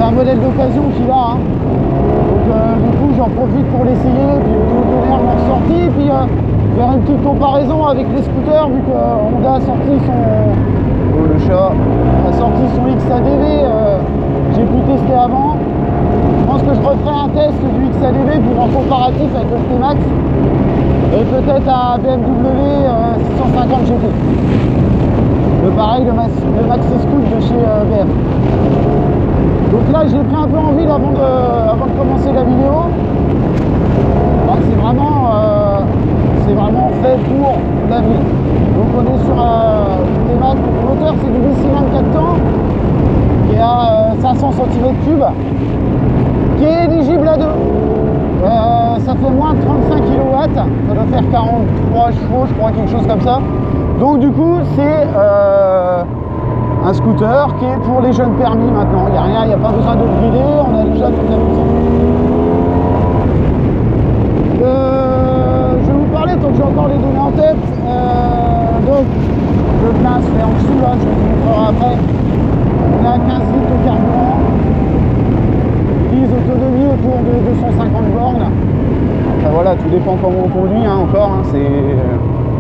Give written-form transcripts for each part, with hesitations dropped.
un modèle d'occasion qu'il a, hein. Donc du coup j'en profite pour l'essayer, puis donner un ressorti, et puis faire une petite comparaison avec les scooters, vu que Honda a sorti son... Oh le chat a sorti son XADV, j'ai pu tester avant. Je pense que je referai un test du XADV pour en comparatif avec le T-Max et peut-être un BMW 650 GT. Le pareil, le Maxi Scoot de chez BM. Donc là j'ai pris un peu en ville avant de commencer la vidéo. C'est vraiment fait pour la ville. Donc on est sur un T-Max, le moteur c'est du V6 24 temps qui est à 500 cm3, qui est éligible à 2. Ça fait moins de 35 kW, ça doit faire 43 chevaux je crois, quelque chose comme ça. Donc du coup c'est un scooter qui est pour les jeunes permis maintenant. Il n'y a rien, il n'y a pas besoin de brider, on a déjà toute la puissance. Je vais vous parler tant que j'ai encore les données en tête. Donc le plein se fait en dessous là, je vous montrerai après. On est à 15 litres de carburant. Ils autonomie autour de 250 bornes. Enfin, voilà, tout dépend comment on conduit hein, encore. Hein, c'est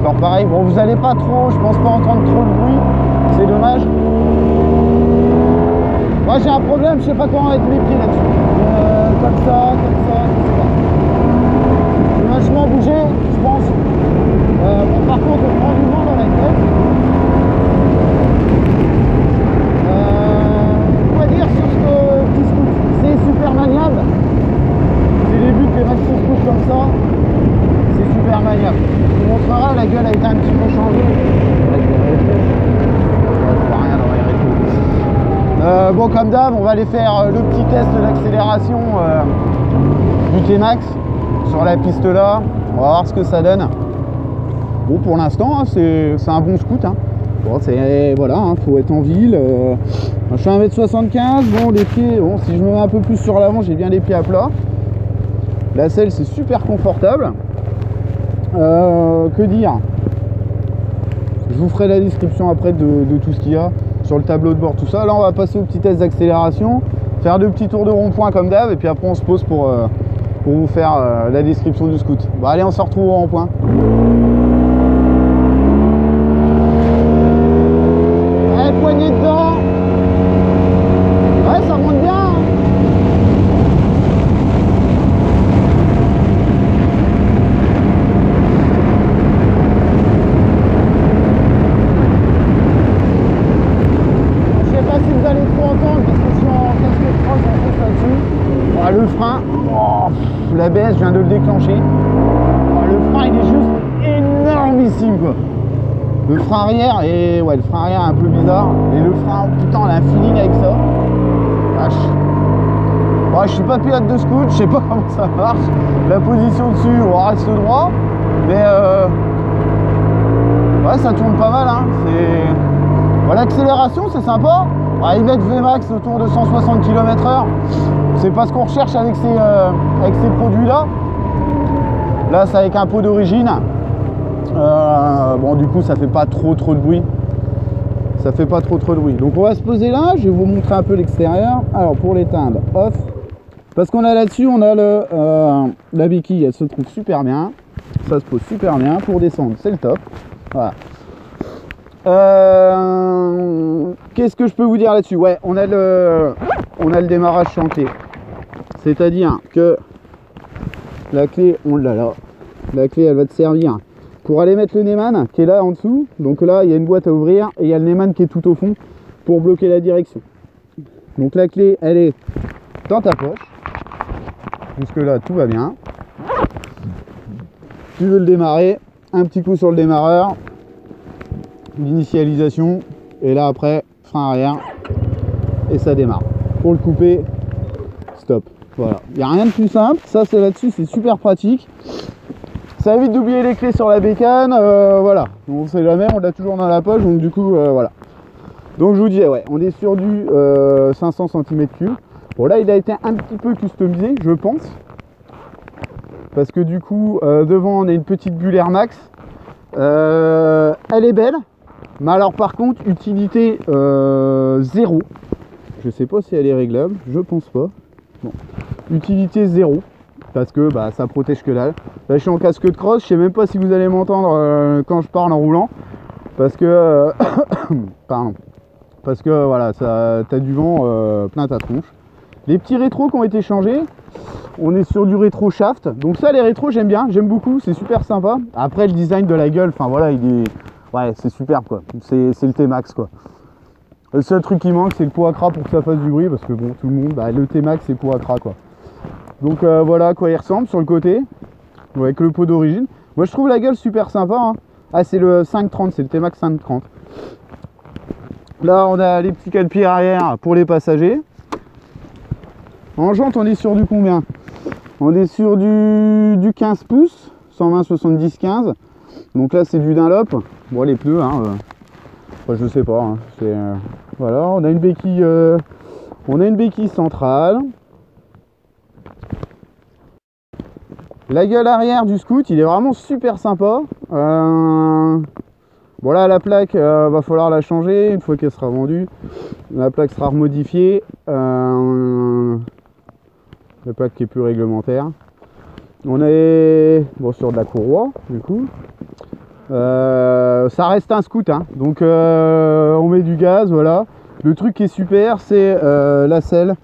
encore pareil. Bon, vous n'allez pas trop, je pense pas entendre trop de bruit. C'est dommage. Moi j'ai un problème, je sais pas comment mettre mes pieds là-dessus. Comme ça, je sais pas. Je vais vachement bouger, je pense. Bon, par contre, on prend du vent dans la tête. Quoi dire sur ce petit scoot? C'est super maniable. C'est les buts des maxi scoots comme ça. C'est super maniable. Je vous montrerai, la gueule a été un petit peu changée. Bon, comme d'hab, on va aller faire le petit test d'accélération du T-Max sur la piste là. On va voir ce que ça donne. Bon, pour l'instant, hein, c'est un bon scoot. Hein. Bon, voilà, hein, faut être en ville. Je suis à 1m75. Bon, les pieds, bon, si je me mets un peu plus sur l'avant, j'ai bien les pieds à plat. La selle, c'est super confortable. Que dire? Je vous ferai la description après de tout ce qu'il y a sur le tableau de bord, tout ça. Là, on va passer au petit test d'accélération, faire deux petits tours de rond-point comme d'hab, et puis après, on se pose pour vous faire la description du scoot. Bon, allez, on se retrouve au rond-point. Allez, poignée dedans. Ouais, ça monte bien. Hein. Le frein, oh, l'ABS, je viens de le déclencher. Oh, le frein, il est juste énormissime quoi. Le frein arrière, et ouais, le frein arrière est un peu bizarre. Et le frein, putain, on a un feeling avec ça. Vache. Bon, je suis pas pilote de scoot, je sais pas comment ça marche. La position dessus, on reste droit. Mais ouais, ça tourne pas mal. Hein. Bon, l'accélération, c'est sympa. Ils mettent Vmax autour de 160 km/h. C'est pas ce qu'on recherche avec ces produits-là. Là, c'est avec un pot d'origine. Bon, du coup, ça fait pas trop de bruit. Ça fait pas trop de bruit. Donc, on va se poser là. Je vais vous montrer un peu l'extérieur. Alors, pour l'éteindre, off. Parce qu'on a là-dessus, on a la béquille. Elle se trouve super bien. Ça se pose super bien. Pour descendre, c'est le top. Voilà. Qu'est-ce que je peux vous dire là-dessus? Ouais, on a le démarrage chanté. C'est-à-dire que la clé, on l'a là. La clé, elle va te servir pour aller mettre le Neyman qui est là en dessous. Donc là, il y a une boîte à ouvrir et il y a le Neyman qui est tout au fond pour bloquer la direction. Donc la clé, elle est dans ta poche. Jusque là, tout va bien. Tu veux le démarrer, un petit coup sur le démarreur, l'initialisation, et là après, frein arrière, et ça démarre. Pour le couper, stop. Voilà, il n'y a rien de plus simple. Ça, c'est là-dessus, c'est super pratique. Ça évite d'oublier les clés sur la bécane. Voilà, on sait jamais, on l'a toujours dans la poche, donc du coup, voilà. Donc je vous disais, ouais, on est sur du 500 cm3. Bon, là, il a été un petit peu customisé, je pense. Parce que du coup, devant, on a une petite bulle Air Max. Elle est belle. Mais alors, par contre, utilité 0. Je sais pas si elle est réglable, je pense pas. Bon. Utilité 0, parce que bah, ça protège que dalle. Là je suis en casque de cross, je sais même pas si vous allez m'entendre quand je parle en roulant. Parce que pardon. Parce que voilà, t'as du vent plein ta tronche. Les petits rétros qui ont été changés, on est sur du rétro shaft. Donc ça les rétros j'aime bien, j'aime beaucoup, c'est super sympa. Après le design de la gueule, enfin voilà, il est. Ouais, c'est superbe quoi. C'est le T-Max quoi. Le seul truc qui manque c'est le pot à cras pour que ça fasse du bruit, parce que bon tout le monde, bah, le T-Max c'est pot à cras quoi. Donc voilà à quoi il ressemble sur le côté, avec le pot d'origine. Moi je trouve la gueule super sympa hein. Ah c'est le 530, c'est le T-Max 530. Là on a les petits cale-pieds arrière pour les passagers. En jante on est sur du combien? On est sur du 15 pouces, 120 70 15. Donc là c'est du Dunlop. Bon les pneus hein, je sais pas hein, voilà, on a une béquille centrale. La gueule arrière du scoot il est vraiment super sympa. Bon là la plaque va falloir la changer une fois qu'elle sera vendue. La plaque sera remodifiée. La plaque qui est plus réglementaire. On est bon sur de la courroie du coup. Ça reste un scoot hein. Donc on met du gaz, voilà. Le truc qui est super c'est la selle.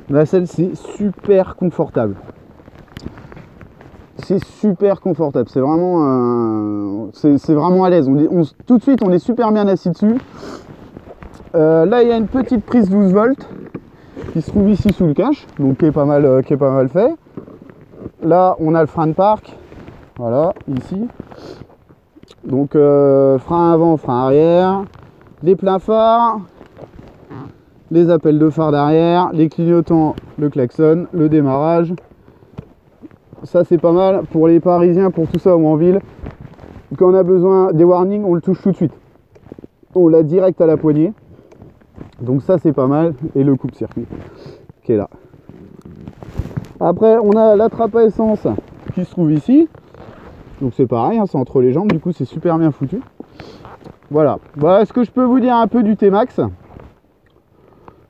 La selle c'est super confortable. C'est super confortable, c'est vraiment à l'aise. Tout de suite on est super bien assis dessus. Là il y a une petite prise 12 volts qui se trouve ici sous le cache, donc qui est pas mal fait. Là on a le frein de parc, voilà, ici. Donc frein avant, frein arrière, les pleins phares, les appels de phare derrière, les clignotants, le klaxon, le démarrage. Ça c'est pas mal pour les Parisiens, pour tout ça ou en ville. Quand on a besoin des warnings, on le touche tout de suite. On l'a direct à la poignée. Donc ça c'est pas mal. Et le coupe-circuit qui est là. Après on a la trappe à essence qui se trouve ici. Donc c'est pareil, hein, c'est entre les jambes, du coup c'est super bien foutu. Voilà. Voilà ce que je peux vous dire un peu du T-Max.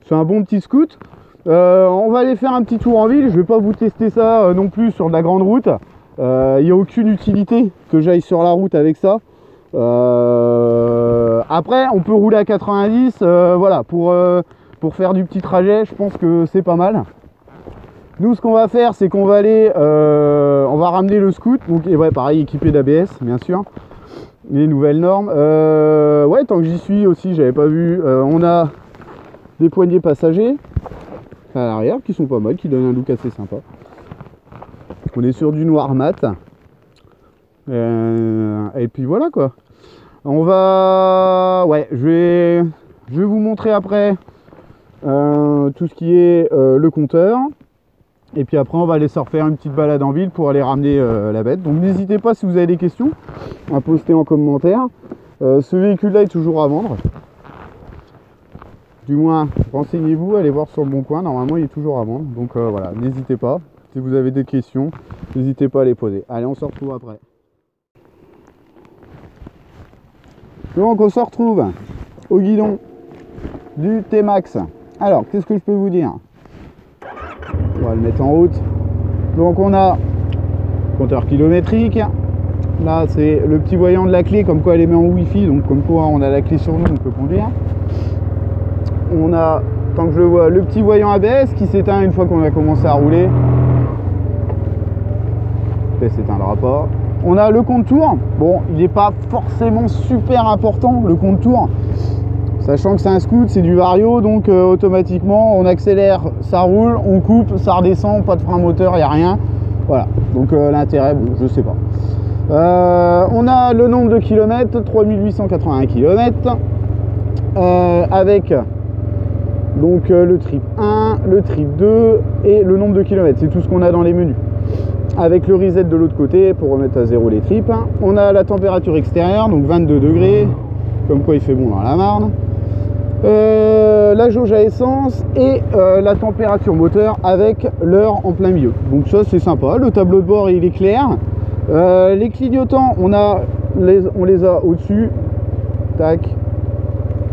C'est un bon petit scoot. On va aller faire un petit tour en ville. Je vais pas vous tester ça non plus sur de la grande route. Il n'y a aucune utilité que j'aille sur la route avec ça. Après on peut rouler à 90 voilà, pour faire du petit trajet. Je pense que c'est pas mal. Nous ce qu'on va faire c'est qu'on va aller on va ramener le scoot. Donc et ouais, pareil, équipé d'ABS bien sûr, les nouvelles normes. Ouais, tant que j'y suis aussi, j'avais pas vu, on a des poignées passagers à l'arrière qui sont pas mal, qui donnent un look assez sympa. On est sur du noir mat. Et puis voilà quoi. On va... Ouais, je vais vous montrer après tout ce qui est le compteur. Et puis après on va aller se refaire une petite balade en ville pour aller ramener la bête. Donc n'hésitez pas si vous avez des questions à poster en commentaire. Ce véhicule là est toujours à vendre. Du moins, renseignez-vous, allez voir sur le bon coin, normalement il est toujours à vendre. Donc voilà, n'hésitez pas, si vous avez des questions, n'hésitez pas à les poser. Allez, on se retrouve après. Donc on se retrouve au guidon du T-Max. Alors, qu'est-ce que je peux vous dire? On va le mettre en route. Donc on a compteur kilométrique. Là c'est le petit voyant de la clé, comme quoi elle est mise en Wi-Fi, donc comme quoi on a la clé sur nous, on peut conduire. On a, tant que je le vois, le petit voyant ABS qui s'éteint une fois qu'on a commencé à rouler. Il ne s'éteindra pas. On a le compte-tour. Bon, il n'est pas forcément super important, le compte-tour. Sachant que c'est un scoot, c'est du vario, donc automatiquement on accélère, ça roule, on coupe, ça redescend, pas de frein moteur, il n'y a rien. Voilà, donc l'intérêt, bon, je sais pas. On a le nombre de kilomètres, 3881 km, avec donc le trip 1, le trip 2 et le nombre de kilomètres. C'est tout ce qu'on a dans les menus. Avec le reset de l'autre côté pour remettre à zéro les trips. On a la température extérieure, donc 22 degrés, comme quoi il fait bon dans la Marne. La jauge à essence et la température moteur avec l'heure en plein milieu. Donc ça c'est sympa. Le tableau de bord il est clair. Les clignotants on les a au-dessus. Tac.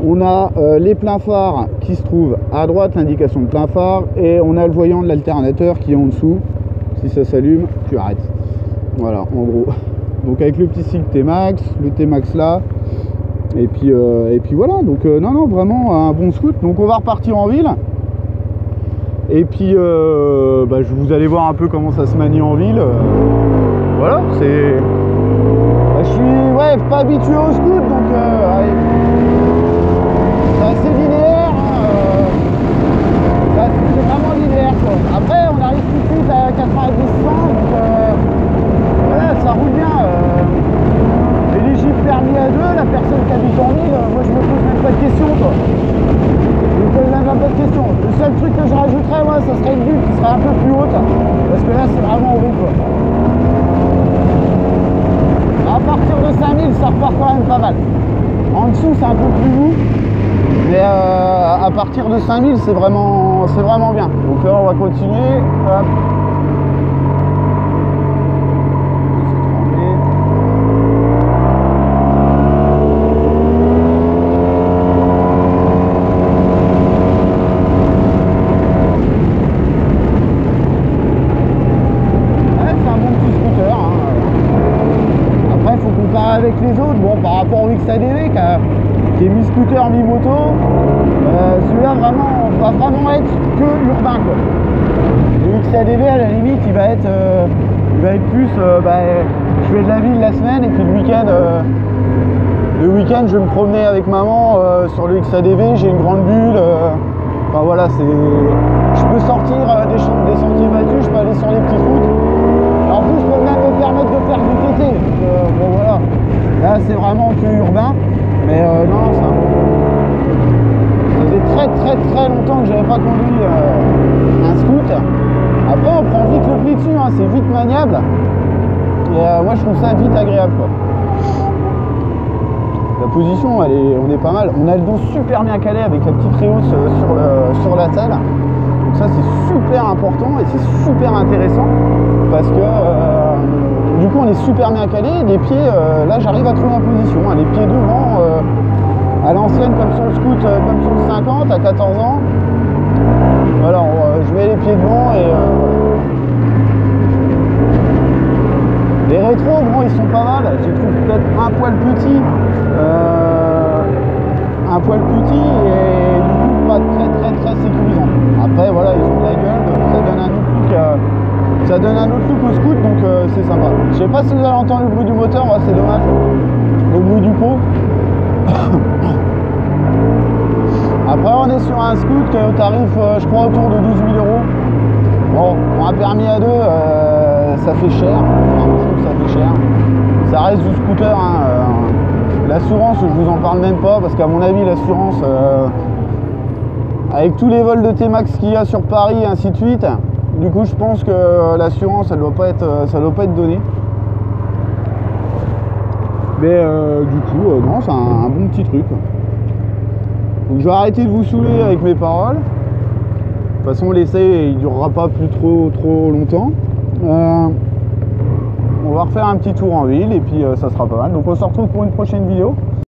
On a les pleins phares qui se trouvent à droite, l'indication de plein phare, et on a le voyant de l'alternateur qui est en dessous. Si ça s'allume, tu arrêtes. Voilà, en gros. Donc avec le petit sigle T-Max, le T-Max là, et puis voilà. Donc non, vraiment un bon scoot. Donc on va repartir en ville. Et puis vous allez voir un peu comment ça se manie en ville. Voilà, c'est... je suis pas habitué au scoot, donc c'est assez linéaire, hein, c'est vraiment linéaire quoi. Après on arrive tout de suite à 90-100, donc voilà, ça roule bien. Éligible permis à 2, la personne qui habite en ville, moi je me pose même pas de questions quoi. Je me pose même pas de questions. Le seul truc que je rajouterais, moi, ça serait une bulle qui serait un peu plus haute, parce que là c'est vraiment horrible quoi. À partir de 5000, ça repart quand même pas mal. En dessous, c'est un peu plus lourd. Mais à partir de 5000, c'est vraiment bien. Donc là, on va continuer. Hop. Avec les autres, bon, par rapport au XADV qui est mi-scooter, mi-moto, celui-là vraiment va vraiment être que urbain quoi. Le XADV à la limite il va être plus je fais de la ville la semaine et puis le week-end je vais me promener avec maman sur le XADV, j'ai une grande bulle, enfin voilà, je peux sortir des sentiers battus, je peux aller sur les petites routes. En plus, je peux même me permettre de faire du TT. Bon, voilà. Là, c'est vraiment que urbain. Mais non, ça faisait très longtemps que j'avais pas conduit un scoot. Après, on prend vite le pli dessus, hein, c'est vite maniable. Et moi, je trouve ça vite agréable, quoi. La position, on est pas mal. On a le dos super bien calé avec la petite réhausse sur la selle. Donc ça c'est super important et c'est super intéressant parce que du coup on est super bien calé. Les pieds, là j'arrive à trouver ma position, hein. Les pieds devant à l'ancienne comme sur le scoot, comme sur le 50 à 14 ans. Voilà, je mets les pieds devant et les rétros, bon ils sont pas mal. Je les trouve peut-être un poil petit et du coup pas très sécurisant. Après voilà, ils ont de la gueule, ça donne un autre look au scoot, donc c'est sympa. Je sais pas si vous allez entendre le bruit du moteur, ouais, c'est dommage. Le bruit du pot. Après on est sur un scoot qui est au tarif je crois autour de 12 000 €. Bon, pour un permis à 2 ça fait cher. Enfin, moi, je trouve que ça fait cher. Ça reste du scooter, hein. L'assurance je vous en parle même pas parce qu'à mon avis l'assurance avec tous les vols de T-Max qu'il y a sur Paris et ainsi de suite, du coup je pense que l'assurance ça doit pas être donné. Mais du coup non, c'est un bon petit truc. Donc je vais arrêter de vous saouler avec mes paroles. De toute façon l'essai il durera pas plus trop longtemps. On va refaire un petit tour en ville et puis ça sera pas mal. Donc on se retrouve pour une prochaine vidéo.